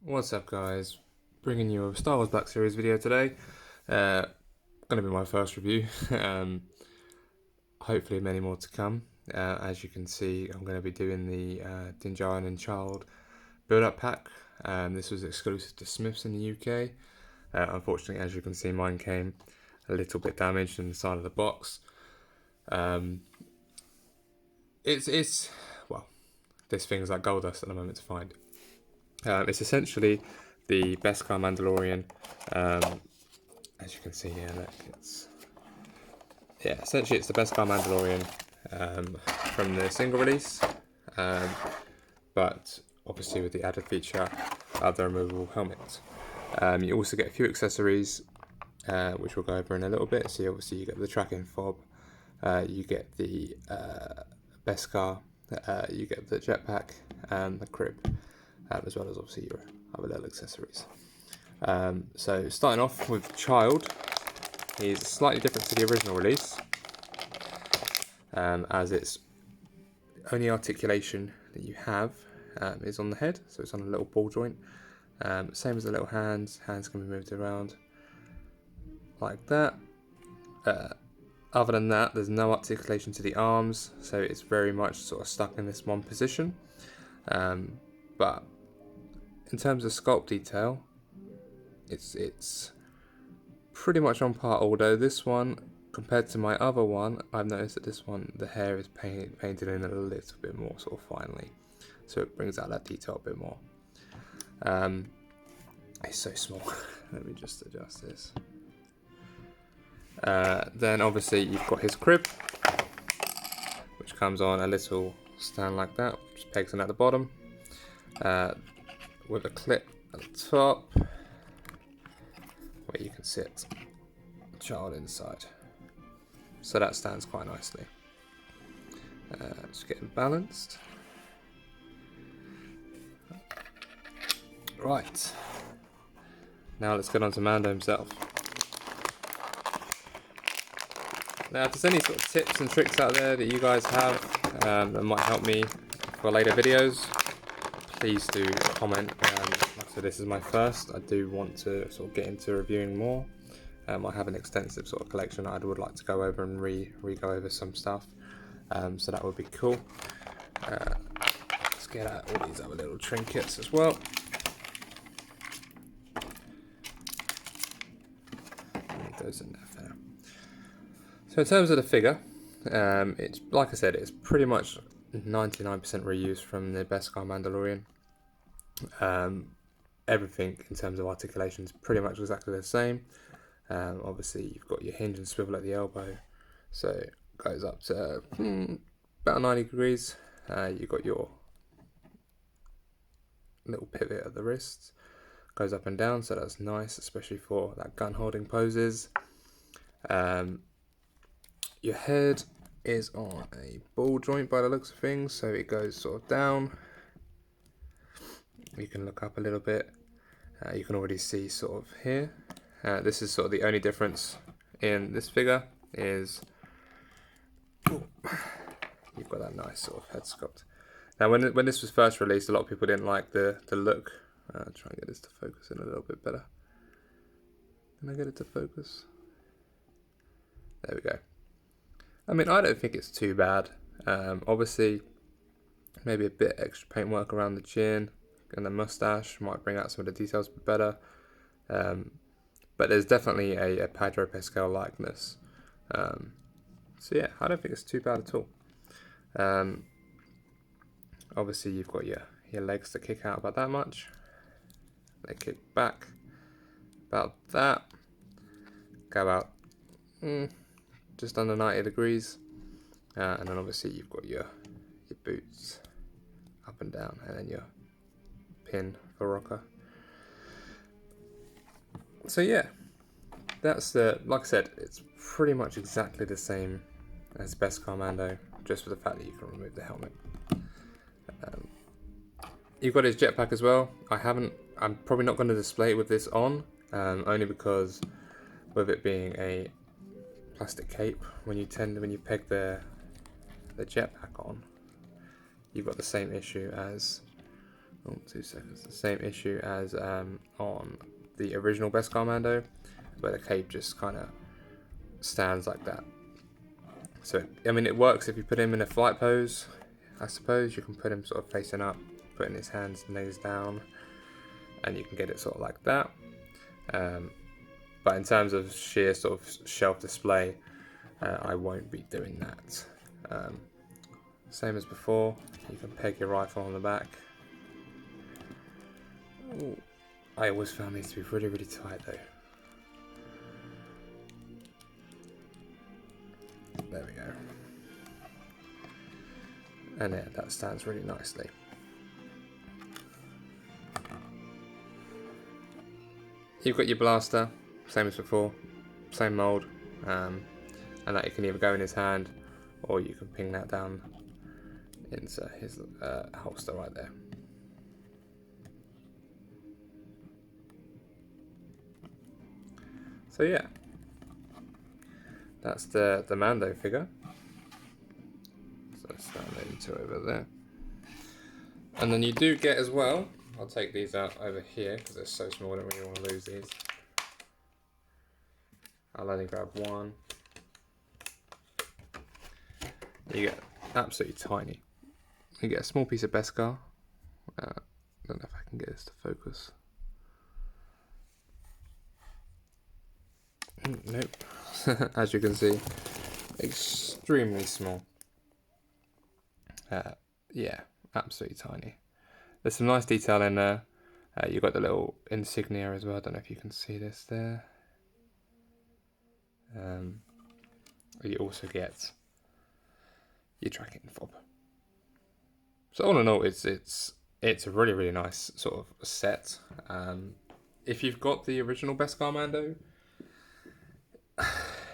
What's up, guys? Bringing you a Star Wars Black Series video today. Gonna be my first review. Hopefully many more to come. As you can see, I'm going to be doing the Din Djarin and Child build-up pack. This was exclusive to Smiths in the UK. Unfortunately, as you can see, mine came a little bit damaged in the side of the box. It's well, this thing's like gold dust at the moment to find. It's essentially the Beskar Mandalorian. As you can see here, look, essentially it's the Beskar Mandalorian from the single release, but obviously with the added feature of the removable helmet. You also get a few accessories, which we'll go over in a little bit. So obviously you get the tracking fob, you get the Beskar, you get the jetpack and the crib, as well as obviously your other little accessories. So starting off with Child, he's slightly different to the original release, as it's only articulation that you have is on the head, so it's on a little ball joint. Same as the little hands can be moved around like that. Other than that, there's no articulation to the arms, so it's very much sort of stuck in this one position. But in terms of sculpt detail, it's pretty much on par, although this one, compared to my other one, I've noticed that this one, the hair is painted in a little bit more sort of finely, so it brings out that detail a bit more. It's so small. Let me just adjust this. Then obviously you've got his crib, which comes on a little stand like that, which pegs in at the bottom, with a clip at the top where you can sit the child inside. So that stands quite nicely. Just getting balanced. Right. Now let's get on to Mando himself. Now, if there's any sort of tips and tricks out there that you guys have that might help me for later videos, please do comment. Like I said, this is my first. I do want to sort of get into reviewing more. I have an extensive sort of collection I would like to go over and go over some stuff. So that would be cool. Let's get out all these other little trinkets as well. Leave those in there for now. So in terms of the figure, it's like I said, it's pretty much 99% reuse from the Beskar Mandalorian. Everything in terms of articulation is pretty much exactly the same. Obviously you've got your hinge and swivel at the elbow, so it goes up to about 90 degrees. You've got your little pivot at the wrists, goes up and down, so that's nice, especially for that gun holding poses. Your head is on a ball joint by the looks of things, so it goes sort of down. You can look up a little bit. You can already see sort of here. This is sort of the only difference in this figure is you've got that nice sort of head sculpt. Now, when this was first released, a lot of people didn't like the look. I'll try and get this to focus in a little bit better. Can I get it to focus? There we go. I mean, I don't think it's too bad. Obviously, maybe a bit extra paintwork around the chin and the mustache might bring out some of the details a bit better. But there's definitely a Pedro Pascal likeness. So yeah, I don't think it's too bad at all. Obviously, you've got your legs to kick out about that much. They kick back about that. Go about just under 90 degrees. And then obviously you've got your boots up and down, and then your pin for rocker. So yeah, that's like I said, it's pretty much exactly the same as Beskar Mando, just for the fact that you can remove the helmet. You've got his jetpack as well. I'm probably not going to display it with this on, only because with it being a plastic cape, when you peg the jetpack on, you've got the same issue as Oh, 2 seconds. The same issue as on the original Beskar Mando, where the cape just kind of stands like that. So, I mean, it works if you put him in a flight pose. I suppose you can put him sort of facing up, putting his hands nose down, and you can get it sort of like that. But in terms of sheer sort of shelf display, I won't be doing that. Same as before, you can peg your rifle on the back. Ooh, I always found these to be really, really tight though. There we go. And yeah, that stands really nicely. You've got your blaster, same as before, same mould, and that you can either go in his hand or you can ping that down into his holster right there. So yeah, that's the Mando figure. So let's stand into over there. And then you do get as well, I'll take these out over here because they're so small I don't really want to lose these. I'll only grab one. You get absolutely tiny. You get a small piece of Beskar. I don't know if I can get this to focus. Nope. As you can see, extremely small. Yeah, absolutely tiny. There's some nice detail in there. You've got the little insignia as well. I don't know if you can see this there. You also get your tracking fob. So all in all, it's a really, really nice sort of set. If you've got the original Beskar Mando,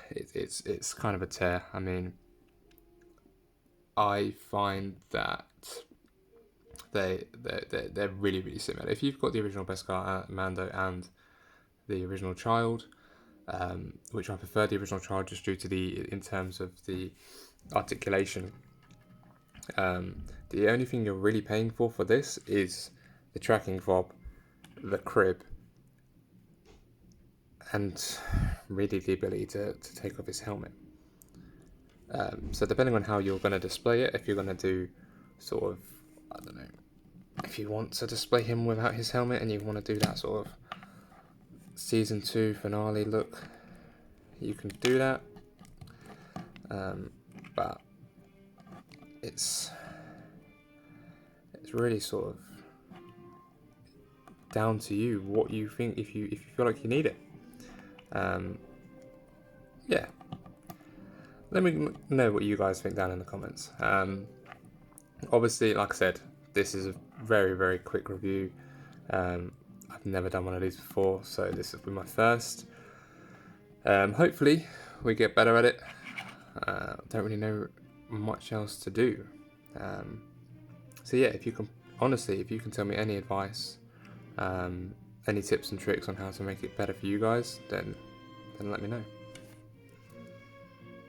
it's kind of a tear. I mean, I find that they're really, really similar. If you've got the original Beskar Mando and the original Child, which I prefer the original Child just due to in terms of the articulation. The only thing you're really paying for this is the tracking fob, the crib, and really the ability to take off his helmet. So depending on how you're going to display it, if you're going to do sort of, I don't know, if you want to display him without his helmet and you want to do that sort of season 2 finale look, you can do that. But it's really sort of down to you what you think if you feel like you need it. Yeah, let me know what you guys think down in the comments. Obviously, like I said, this is a very, very quick review. I've never done one of these before, so this will be my first. Hopefully we get better at it. Don't really know much else to do. So yeah, if you can tell me any advice, any tips and tricks on how to make it better for you guys, then let me know.